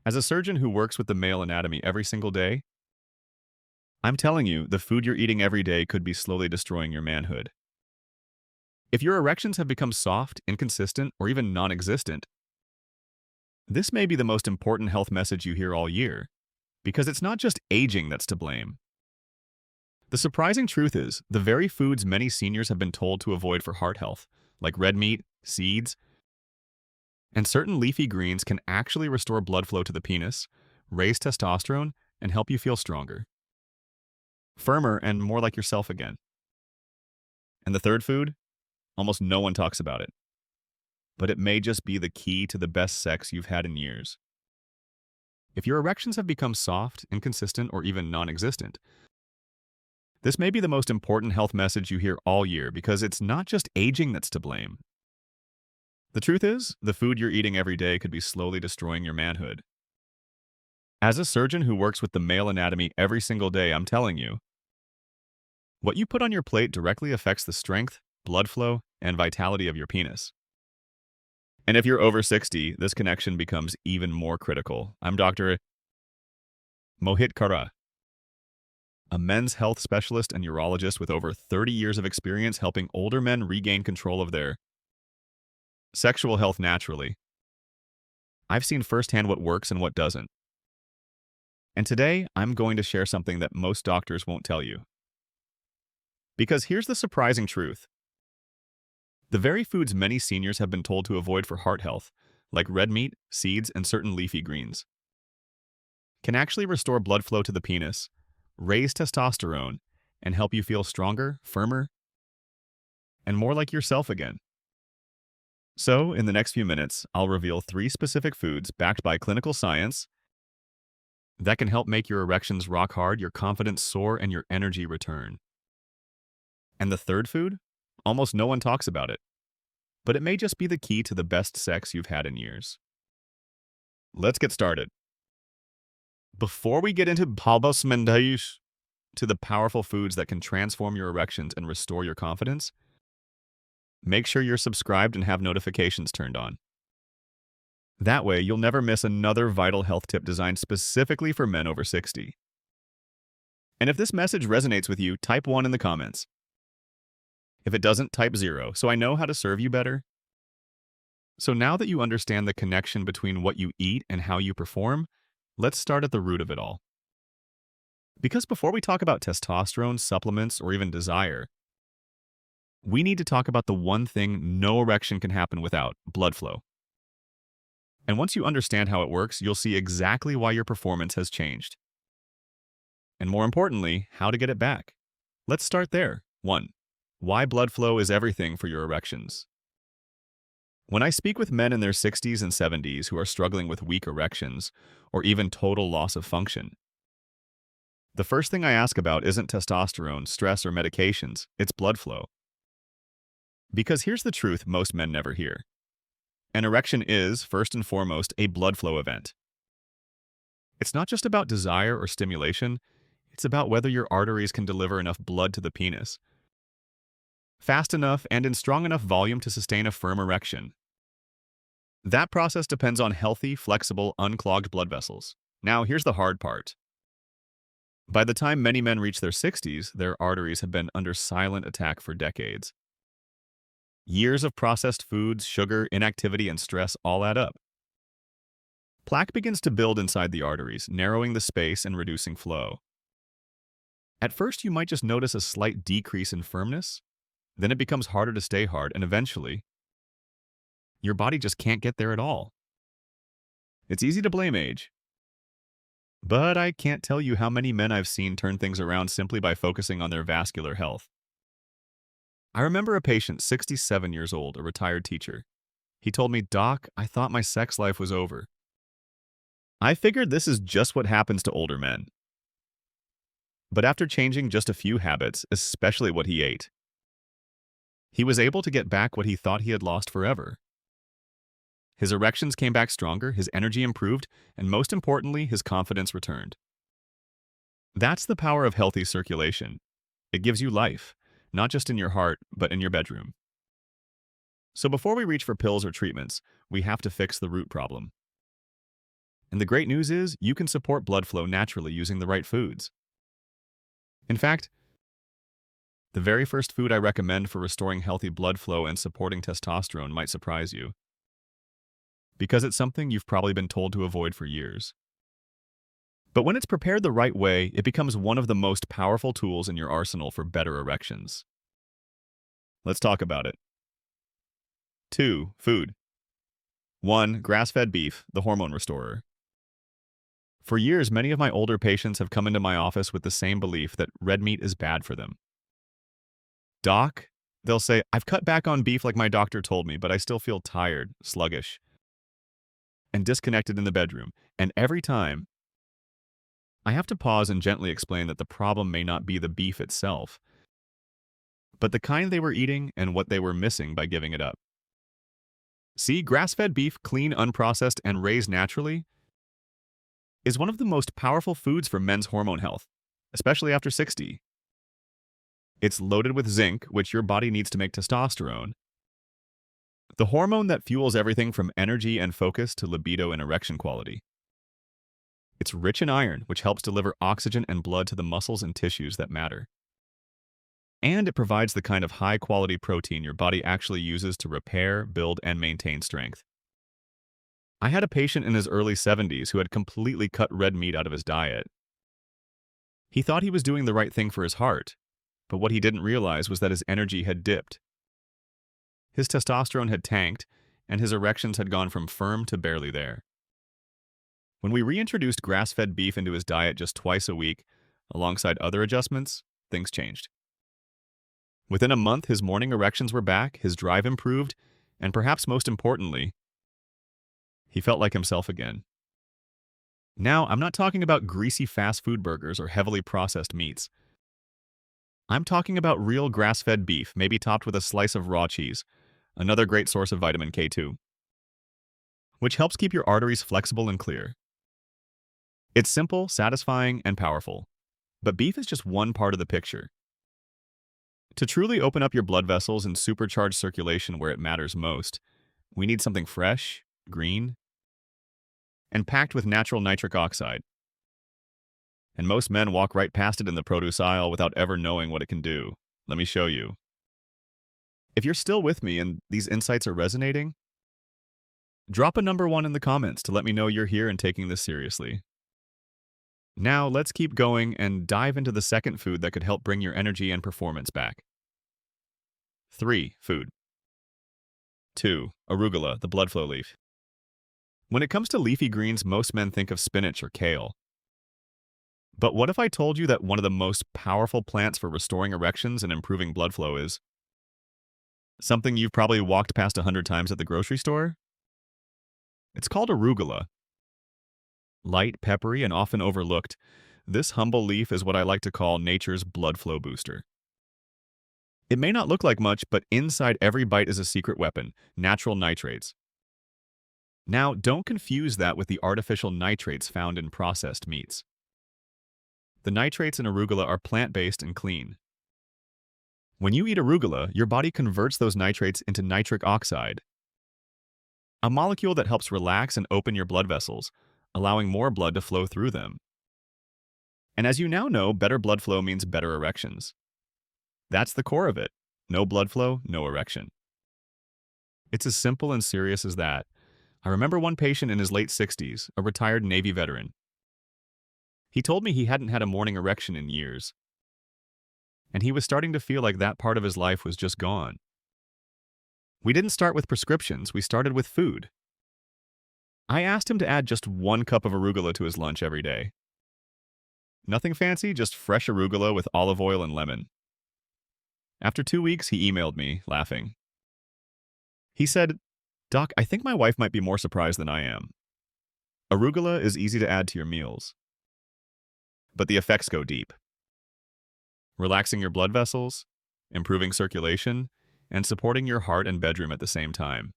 As a surgeon who works with the male anatomy every single day, I'm telling you, the food you're eating every day could be slowly destroying your manhood. If your erections have become soft, inconsistent, or even non-existent, this may be the most important health message you hear all year, because it's not just aging that's to blame. The surprising truth is, the very foods many seniors have been told to avoid for heart health, like red meat, seeds, and certain leafy greens can actually restore blood flow to the penis, raise testosterone, and help you feel stronger, firmer, and more like yourself again. And the third food? Almost no one talks about it. But it may just be the key to the best sex you've had in years. If your erections have become soft, inconsistent, or even non-existent, this may be the most important health message you hear all year because it's not just aging that's to blame. The truth is, the food you're eating every day could be slowly destroying your manhood. As a surgeon who works with the male anatomy every single day, I'm telling you, what you put on your plate directly affects the strength, blood flow, and vitality of your penis. And if you're over 60, this connection becomes even more critical. I'm Dr. Mohit Kara, a men's health specialist and urologist with over 30 years of experience helping older men regain control of their sexual health naturally. I've seen firsthand what works and what doesn't. And today, I'm going to share something that most doctors won't tell you. Because here's the surprising truth. The very foods many seniors have been told to avoid for heart health, like red meat, seeds, and certain leafy greens, can actually restore blood flow to the penis, raise testosterone, and help you feel stronger, firmer, and more like yourself again. So, in the next few minutes, I'll reveal 3 specific foods backed by clinical science that can help make your erections rock hard, your confidence soar, and your energy return. And the third food? Almost no one talks about it, but it may just be the key to the best sex you've had in years. Let's get started. Before we get into palbos to the powerful foods that can transform your erections and restore your confidence, make sure you're subscribed and have notifications turned on. That way, you'll never miss another vital health tip designed specifically for men over 60. And if this message resonates with you, type 1 in the comments. If it doesn't, type 0, so I know how to serve you better. So now that you understand the connection between what you eat and how you perform, let's start at the root of it all. Because before we talk about testosterone, supplements, or even desire, we need to talk about the one thing no erection can happen without: blood flow. And once you understand how it works, you'll see exactly why your performance has changed. And more importantly, how to get it back. Let's start there. 1. Why blood flow is everything for your erections. When I speak with men in their 60s and 70s who are struggling with weak erections or even total loss of function, the first thing I ask about isn't testosterone, stress, or medications, it's blood flow. Because here's the truth most men never hear. An erection is, first and foremost, a blood flow event. It's not just about desire or stimulation, it's about whether your arteries can deliver enough blood to the penis, fast enough and in strong enough volume to sustain a firm erection. That process depends on healthy, flexible, unclogged blood vessels. Now, here's the hard part. By the time many men reach their 60s, their arteries have been under silent attack for decades. Years of processed foods, sugar, inactivity, and stress all add up. Plaque begins to build inside the arteries, narrowing the space and reducing flow. At first, you might just notice a slight decrease in firmness. Then it becomes harder to stay hard, and eventually, your body just can't get there at all. It's easy to blame age, but I can't tell you how many men I've seen turn things around simply by focusing on their vascular health. I remember a patient, 67 years old, a retired teacher. He told me, "Doc, I thought my sex life was over." I figured this is just what happens to older men. But after changing just a few habits, especially what he ate, he was able to get back what he thought he had lost forever. His erections came back stronger, his energy improved, and most importantly, his confidence returned. That's the power of healthy circulation. It gives you life, not just in your heart, but in your bedroom. So before we reach for pills or treatments, we have to fix the root problem. And the great news is you can support blood flow naturally using the right foods. In fact, the very first food I recommend for restoring healthy blood flow and supporting testosterone might surprise you, because it's something you've probably been told to avoid for years. But when it's prepared the right way, it becomes one of the most powerful tools in your arsenal for better erections. Let's talk about it. 2. Food. 1. Grass-fed beef, the hormone restorer. For years, many of my older patients have come into my office with the same belief that red meat is bad for them. Doc, they'll say, I've cut back on beef like my doctor told me, but I still feel tired, sluggish, and disconnected in the bedroom. And every time, I have to pause and gently explain that the problem may not be the beef itself, but the kind they were eating and what they were missing by giving it up. See, grass-fed beef, clean, unprocessed, and raised naturally, is one of the most powerful foods for men's hormone health, especially after 60. It's loaded with zinc, which your body needs to make testosterone, the hormone that fuels everything from energy and focus to libido and erection quality. It's rich in iron, which helps deliver oxygen and blood to the muscles and tissues that matter. And it provides the kind of high-quality protein your body actually uses to repair, build, and maintain strength. I had a patient in his early 70s who had completely cut red meat out of his diet. He thought he was doing the right thing for his heart, but what he didn't realize was that his energy had dipped. His testosterone had tanked, and his erections had gone from firm to barely there. When we reintroduced grass-fed beef into his diet just twice a week, alongside other adjustments, things changed. Within a month, his morning erections were back, his drive improved, and perhaps most importantly, he felt like himself again. Now, I'm not talking about greasy fast food burgers or heavily processed meats. I'm talking about real grass-fed beef, maybe topped with a slice of raw cheese, another great source of vitamin K2, which helps keep your arteries flexible and clear. It's simple, satisfying, and powerful. But beef is just one part of the picture. To truly open up your blood vessels and supercharge circulation where it matters most, we need something fresh, green, and packed with natural nitric oxide. And most men walk right past it in the produce aisle without ever knowing what it can do. Let me show you. If you're still with me and these insights are resonating, drop a number 1 in the comments to let me know you're here and taking this seriously. Now, let's keep going and dive into the second food that could help bring your energy and performance back. 3. Food. 2. Arugula, the blood flow leaf. When it comes to leafy greens, most men think of spinach or kale. But what if I told you that one of the most powerful plants for restoring erections and improving blood flow is something you've probably walked past 100 times at the grocery store? It's called arugula. Light, peppery, and often overlooked, this humble leaf is what I like to call nature's blood flow booster. It may not look like much, but inside every bite is a secret weapon, natural nitrates. Now, don't confuse that with the artificial nitrates found in processed meats. The nitrates in arugula are plant-based and clean. When you eat arugula, your body converts those nitrates into nitric oxide, a molecule that helps relax and open your blood vessels, allowing more blood to flow through them. And as you now know, better blood flow means better erections. That's the core of it. No blood flow, no erection. It's as simple and serious as that. I remember one patient in his late 60s, a retired Navy veteran. He told me he hadn't had a morning erection in years, and he was starting to feel like that part of his life was just gone. We didn't start with prescriptions, we started with food. I asked him to add just 1 cup of arugula to his lunch every day. Nothing fancy, just fresh arugula with olive oil and lemon. After 2 weeks, he emailed me, laughing. He said, "Doc, I think my wife might be more surprised than I am. Arugula is easy to add to your meals, but the effects go deep. Relaxing your blood vessels, improving circulation, and supporting your heart and bedroom at the same time.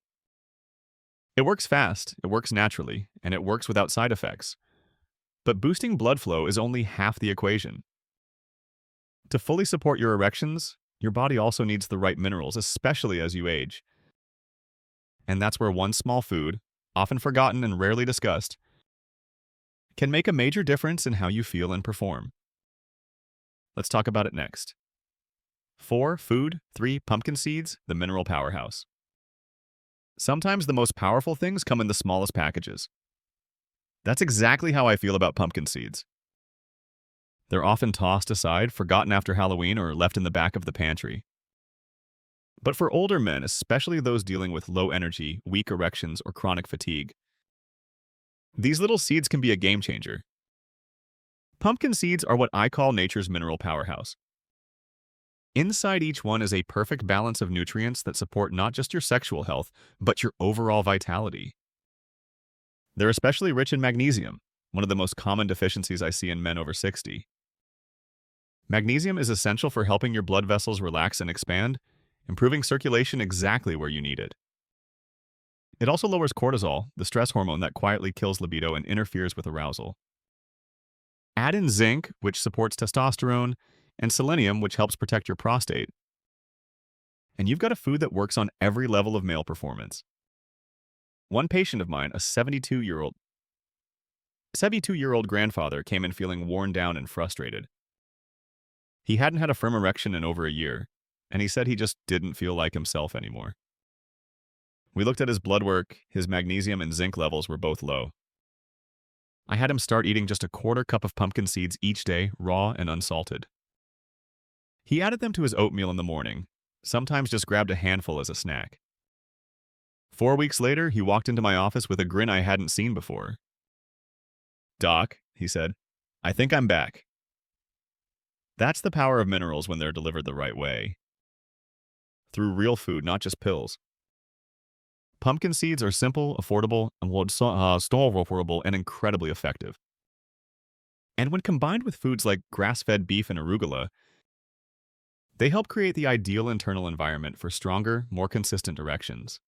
It works fast, it works naturally, and it works without side effects. But boosting blood flow is only half the equation. To fully support your erections, your body also needs the right minerals, especially as you age. And that's where one small food, often forgotten and rarely discussed, can make a major difference in how you feel and perform. Let's talk about it next. 4. Food. 3. Pumpkin seeds, the mineral powerhouse. Sometimes the most powerful things come in the smallest packages. That's exactly how I feel about pumpkin seeds. They're often tossed aside, forgotten after Halloween, or left in the back of the pantry. But for older men, especially those dealing with low energy, weak erections, or chronic fatigue, these little seeds can be a game changer. Pumpkin seeds are what I call nature's mineral powerhouse. Inside each one is a perfect balance of nutrients that support not just your sexual health, but your overall vitality. They're especially rich in magnesium, one of the most common deficiencies I see in men over 60. Magnesium is essential for helping your blood vessels relax and expand, improving circulation exactly where you need it. It also lowers cortisol, the stress hormone that quietly kills libido and interferes with arousal. Add in zinc, which supports testosterone, and selenium, which helps protect your prostate. And you've got a food that works on every level of male performance. One patient of mine, a 72-year-old grandfather, came in feeling worn down and frustrated. He hadn't had a firm erection in over a year, and he said he just didn't feel like himself anymore. We looked at his blood work. His magnesium and zinc levels were both low. I had him start eating just a quarter cup of pumpkin seeds each day, raw and unsalted. He added them to his oatmeal in the morning, sometimes just grabbed a handful as a snack. 4 weeks later, he walked into my office with a grin I hadn't seen before. "Doc," he said, "I think I'm back." That's the power of minerals when they're delivered the right way. Through real food, not just pills. Pumpkin seeds are simple, affordable, and incredibly effective. And when combined with foods like grass-fed beef and arugula, they help create the ideal internal environment for stronger, more consistent erections.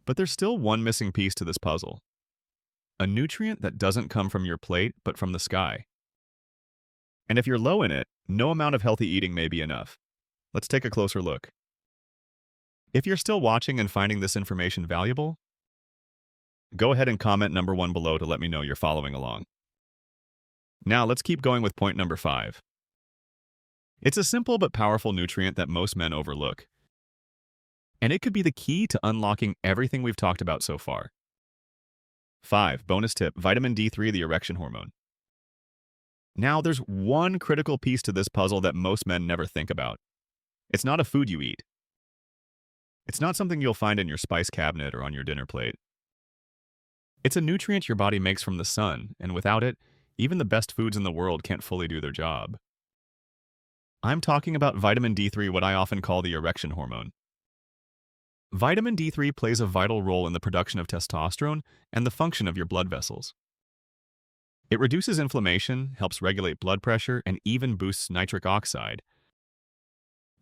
But there's still one missing piece to this puzzle. A nutrient that doesn't come from your plate, but from the sky. And if you're low in it, no amount of healthy eating may be enough. Let's take a closer look. If you're still watching and finding this information valuable, go ahead and comment number 1 below to let me know you're following along. Now let's keep going with point number 5. It's a simple but powerful nutrient that most men overlook. And it could be the key to unlocking everything we've talked about so far. 5. Bonus tip, vitamin D3, the erection hormone. Now, there's one critical piece to this puzzle that most men never think about. It's not a food you eat. It's not something you'll find in your spice cabinet or on your dinner plate. It's a nutrient your body makes from the sun, and without it, even the best foods in the world can't fully do their job. I'm talking about vitamin D3, what I often call the erection hormone. Vitamin D3 plays a vital role in the production of testosterone and the function of your blood vessels. It reduces inflammation, helps regulate blood pressure, and even boosts nitric oxide,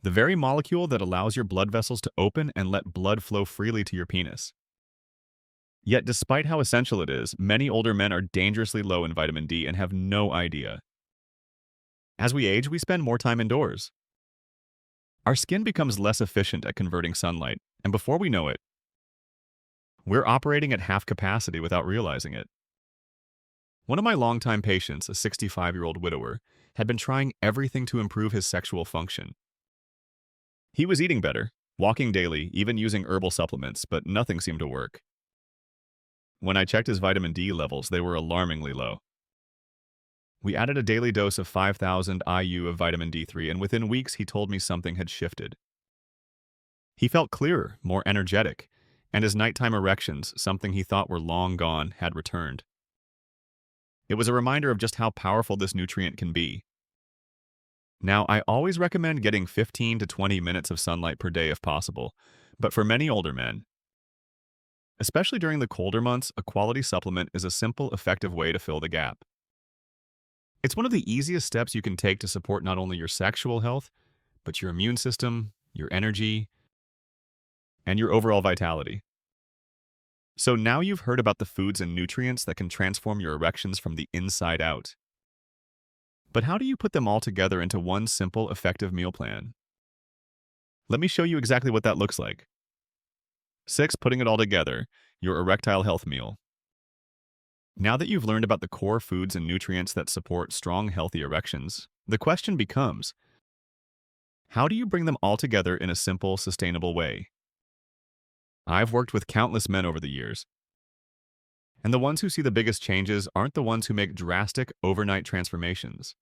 the very molecule that allows your blood vessels to open and let blood flow freely to your penis. Yet despite how essential it is, many older men are dangerously low in vitamin D and have no idea. As we age, we spend more time indoors. Our skin becomes less efficient at converting sunlight, and before we know it, we're operating at half capacity without realizing it. One of my longtime patients, a 65-year-old widower, had been trying everything to improve his sexual function. He was eating better, walking daily, even using herbal supplements, but nothing seemed to work. When I checked his vitamin D levels, they were alarmingly low. We added a daily dose of 5,000 IU of vitamin D3, and within weeks he told me something had shifted. He felt clearer, more energetic, and his nighttime erections, something he thought were long gone, had returned. It was a reminder of just how powerful this nutrient can be. Now, I always recommend getting 15 to 20 minutes of sunlight per day if possible, but for many older men, especially during the colder months, a quality supplement is a simple, effective way to fill the gap. It's one of the easiest steps you can take to support not only your sexual health, but your immune system, your energy, and your overall vitality. So now you've heard about the foods and nutrients that can transform your erections from the inside out. But how do you put them all together into one simple, effective meal plan? Let me show you exactly what that looks like. 6. Putting it all together, your erectile health meal. Now that you've learned about the core foods and nutrients that support strong, healthy erections, the question becomes, how do you bring them all together in a simple, sustainable way? I've worked with countless men over the years, and the ones who see the biggest changes aren't the ones who make drastic, overnight transformations.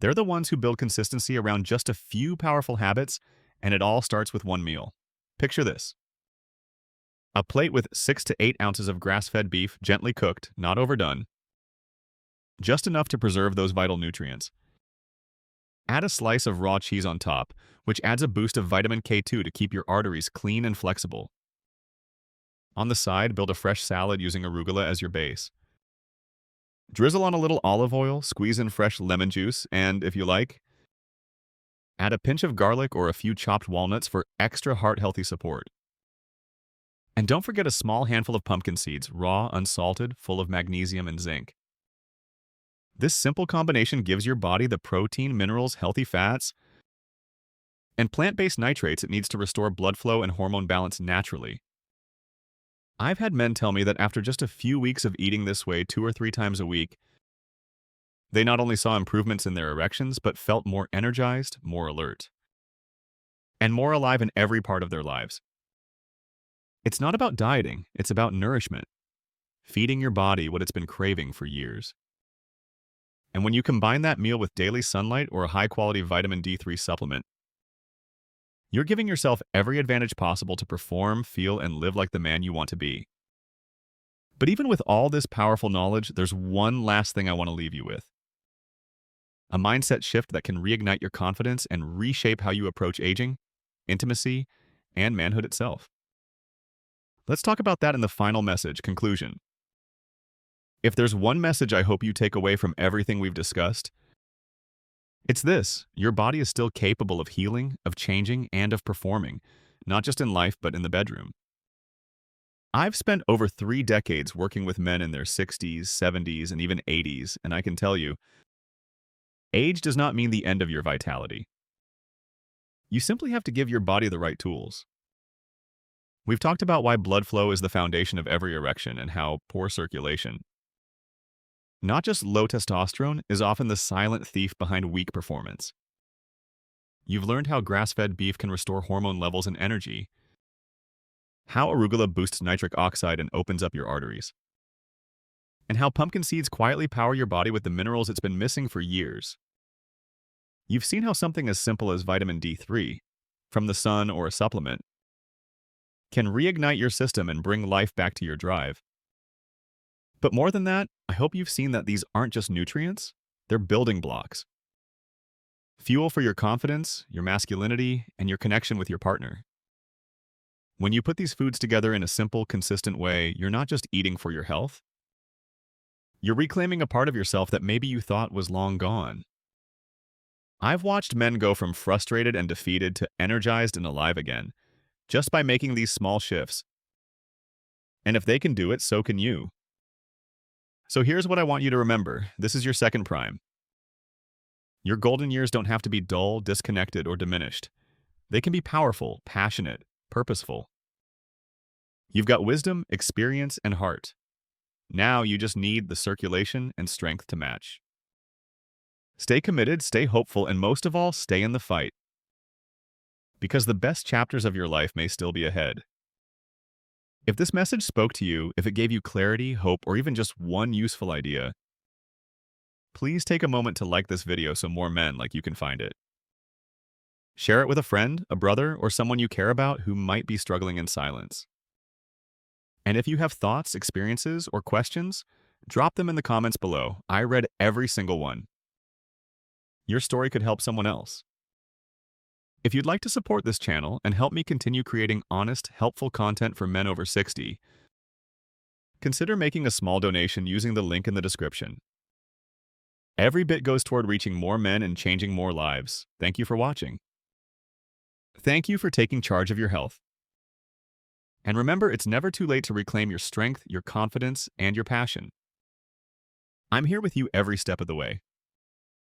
They're the ones who build consistency around just a few powerful habits, and it all starts with one meal. Picture this: a plate with 6 to 8 ounces of grass-fed beef, gently cooked, not overdone, just enough to preserve those vital nutrients. Add a slice of raw cheese on top, which adds a boost of vitamin K2 to keep your arteries clean and flexible. On the side, build a fresh salad using arugula as your base. Drizzle on a little olive oil, squeeze in fresh lemon juice, and, if you like, add a pinch of garlic or a few chopped walnuts for extra heart-healthy support. And don't forget a small handful of pumpkin seeds, raw, unsalted, full of magnesium and zinc. This simple combination gives your body the protein, minerals, healthy fats, and plant-based nitrates it needs to restore blood flow and hormone balance naturally. I've had men tell me that after just a few weeks of eating this way 2 or 3 times a week, they not only saw improvements in their erections, but felt more energized, more alert, and more alive in every part of their lives. It's not about dieting, it's about nourishment, feeding your body what it's been craving for years. And when you combine that meal with daily sunlight or a high-quality vitamin D3 supplement, you're giving yourself every advantage possible to perform, feel, and live like the man you want to be. But even with all this powerful knowledge, there's one last thing I want to leave you with: a mindset shift that can reignite your confidence and reshape how you approach aging, intimacy, and manhood itself. Let's talk about that in the final message, conclusion. If there's one message I hope you take away from everything we've discussed, it's this: your body is still capable of healing, of changing, and of performing, not just in life, but in the bedroom. I've spent over 3 decades working with men in their 60s, 70s, and even 80s, and I can tell you, age does not mean the end of your vitality. You simply have to give your body the right tools. We've talked about why blood flow is the foundation of every erection and how poor circulation, not just low testosterone, is often the silent thief behind weak performance. You've learned how grass-fed beef can restore hormone levels and energy, how arugula boosts nitric oxide and opens up your arteries, and how pumpkin seeds quietly power your body with the minerals it's been missing for years. You've seen how something as simple as vitamin D3, from the sun or a supplement, can reignite your system and bring life back to your drive. But more than that, I hope you've seen that these aren't just nutrients, they're building blocks. Fuel for your confidence, your masculinity, and your connection with your partner. When you put these foods together in a simple, consistent way, you're not just eating for your health. You're reclaiming a part of yourself that maybe you thought was long gone. I've watched men go from frustrated and defeated to energized and alive again, just by making these small shifts. And if they can do it, so can you. So here's what I want you to remember. This is your second prime. Your golden years don't have to be dull, disconnected, or diminished. They can be powerful, passionate, purposeful. You've got wisdom, experience, and heart. Now you just need the circulation and strength to match. Stay committed, stay hopeful, and most of all, stay in the fight. Because the best chapters of your life may still be ahead. If this message spoke to you, if it gave you clarity, hope, or even just one useful idea, please take a moment to like this video so more men like you can find it. Share it with a friend, a brother, or someone you care about who might be struggling in silence. And if you have thoughts, experiences, or questions, drop them in the comments below. I read every single one. Your story could help someone else. If you'd like to support this channel and help me continue creating honest, helpful content for men over 60, consider making a small donation using the link in the description. Every bit goes toward reaching more men and changing more lives. Thank you for watching. Thank you for taking charge of your health. And remember, it's never too late to reclaim your strength, your confidence, and your passion. I'm here with you every step of the way.